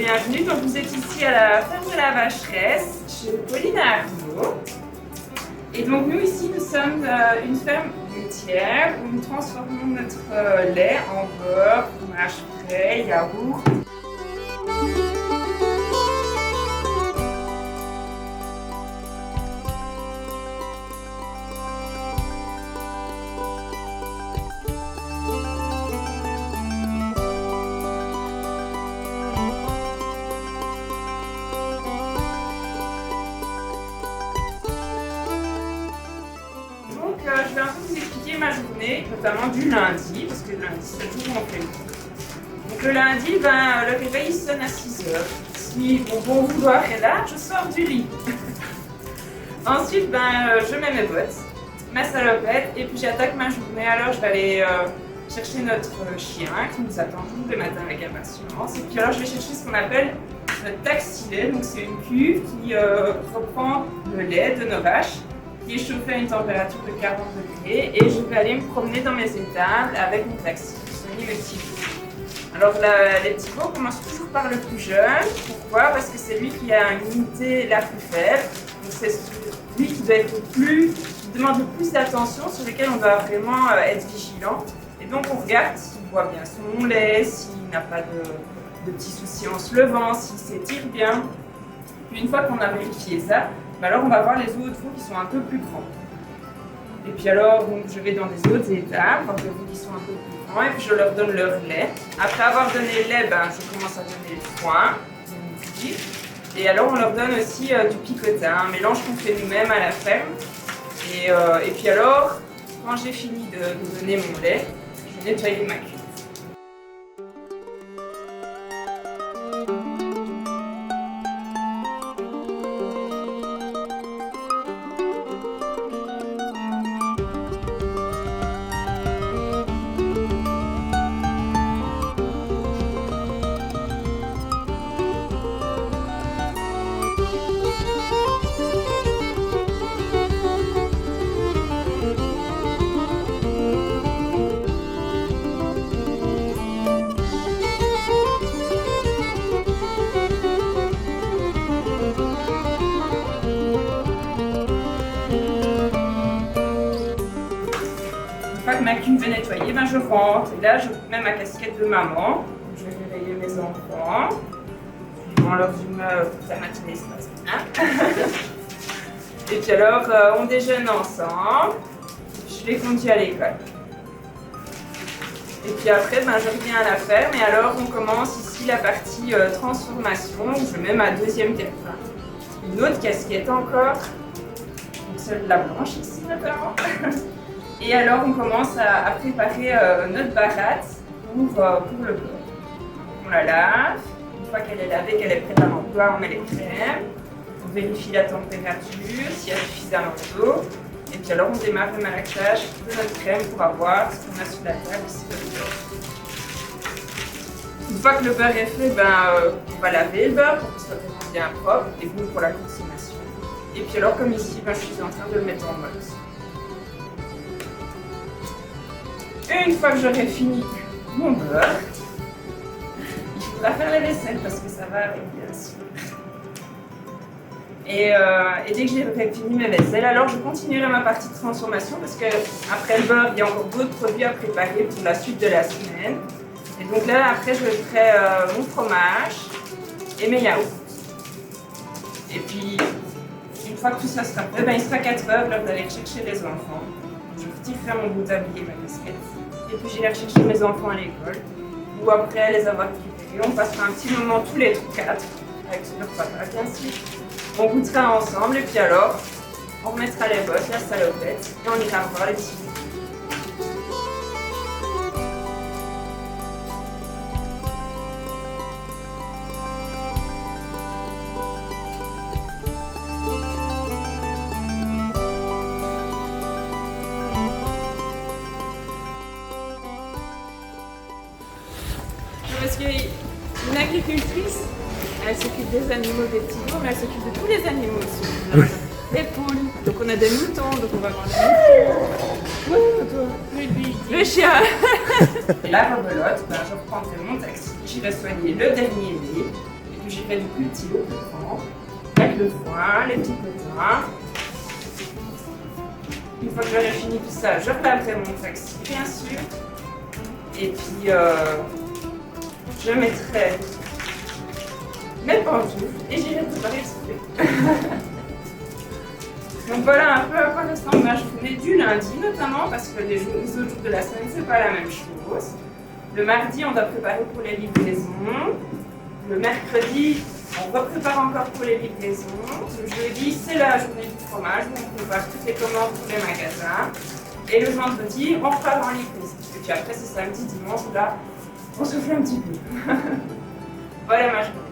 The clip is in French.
bienvenue. Donc vous êtes ici à la ferme de la Vacheresse, chez Pauline Arnaud. Et donc nous ici, nous sommes une ferme laitière où nous transformons notre lait en beurre, fromage frais, yaourt. Je vais un peu vous expliquer ma journée, notamment du lundi, parce que le lundi c'est le jour où on fait le tout. Donc le lundi, le réveil sonne à 6h. Si mon bon vouloir est là, je sors du lit. Ensuite, je mets mes bottes, ma salopette, et puis j'attaque ma journée. Alors je vais aller chercher notre chien qui nous attend tous les matins avec impatience. Et puis alors je vais chercher ce qu'on appelle notre taxi-lait. Donc c'est une cuve qui reprend le lait de nos vaches, qui est chauffé à une température de 40 degrés, et je vais aller me promener dans mes étables avec mon taxi, soigner mes petits veaux. Alors les petits veaux commencent toujours par le plus jeune. Pourquoi? Parce que c'est lui qui a une immunité la plus faible. Donc c'est lui qui doit être qui demande le plus d'attention, sur lequel on doit vraiment être vigilant. Et donc on regarde s'il boit bien son lait, s'il n'a pas de petits soucis en se levant, s'il s'étire bien. Puis une fois qu'on a vérifié ça, alors on va voir les autres veaux qui sont un peu plus grands. Et puis alors, donc, je vais dans les autres étapes, voir les veaux qui sont un peu plus grands, et puis je leur donne leur lait. Après avoir donné le lait, je commence à donner le foin, et alors on leur donne aussi du picotin, un mélange qu'on fait nous-mêmes à la ferme. Et puis alors, quand j'ai fini de donner mon lait, je nettoie ma cuve. Une fois que ma cuve est nettoyée, je rentre. Et là, je mets ma casquette de maman. Je vais réveiller mes enfants. Suivant leurs humeurs, toute la matinée se passe bien. Et puis alors, on déjeune ensemble. Je les conduis à l'école. Et puis après, je reviens à la ferme. Et alors, on commence ici la partie transformation, où je mets ma deuxième terre-fin. Une autre casquette encore. Donc celle de la blanche ici, notamment. Et alors on commence à préparer notre baratte pour le beurre. On la lave, une fois qu'elle est lavée, qu'elle est prête à l'emploi, on met les crèmes, on vérifie la température, s'il y a suffisamment d'eau, et puis alors on démarre le malaxage de notre crème pour avoir ce qu'on a sur la table ici, le beurre. Une fois que le beurre est fait, on va laver le beurre pour qu'il soit vraiment bien propre et bon pour la consommation. Et puis alors comme ici, je suis en train de le mettre en mode. Une fois que j'aurai fini mon beurre, il faudra faire la vaisselle parce que ça va avec, bien sûr. Et dès que j'ai fini mes vaisselles, alors je continuerai ma partie de transformation parce que après le beurre, il y a encore d'autres produits à préparer pour la suite de la semaine. Et donc là, après, je ferai mon fromage et mes yaourts. Et puis, une fois que tout ça sera prêt, il sera 4h, l'heure d'aller chercher les enfants. Je retirerai mon bout tablier, ma casquette. Et puis j'irai chercher mes enfants à l'école. Ou après les avoir récupérés, on passera un petit moment tous les quatre, avec leur papa bien sûr. On goûtera ensemble et puis alors, on remettra les bottes, la salopette, et on ira voir les petits. Parce qu'une agricultrice, elle s'occupe des animaux, des petits veaux, mais elle s'occupe de tous les animaux aussi. Oui. Les poules, donc on a des moutons, donc on va voir les moutons. Le chien. Et la rebelote, je reprendrai mon taxi, j'irai soigner le dernier lait. que j'irai du plus petit au plus grand, avec le foin, les petits potins. Une fois que j'aurai fini tout ça, je relaverai mon taxi, bien sûr. Et puis, je mettrai mes pantoufles et j'irai préparer le souper. Donc voilà un peu à quoi ressemble ma journée du lundi, notamment parce que les autres jours de la semaine, c'est pas la même chose. Le mardi, on doit préparer pour les livraisons. Le mercredi, on prépare encore pour les livraisons. Le jeudi, c'est la journée du fromage où on prépare toutes les commandes pour les magasins. Et le vendredi, on repart en livraison. Et puis après, c'est samedi, dimanche, là, on souffle un petit peu. Voilà ma journée.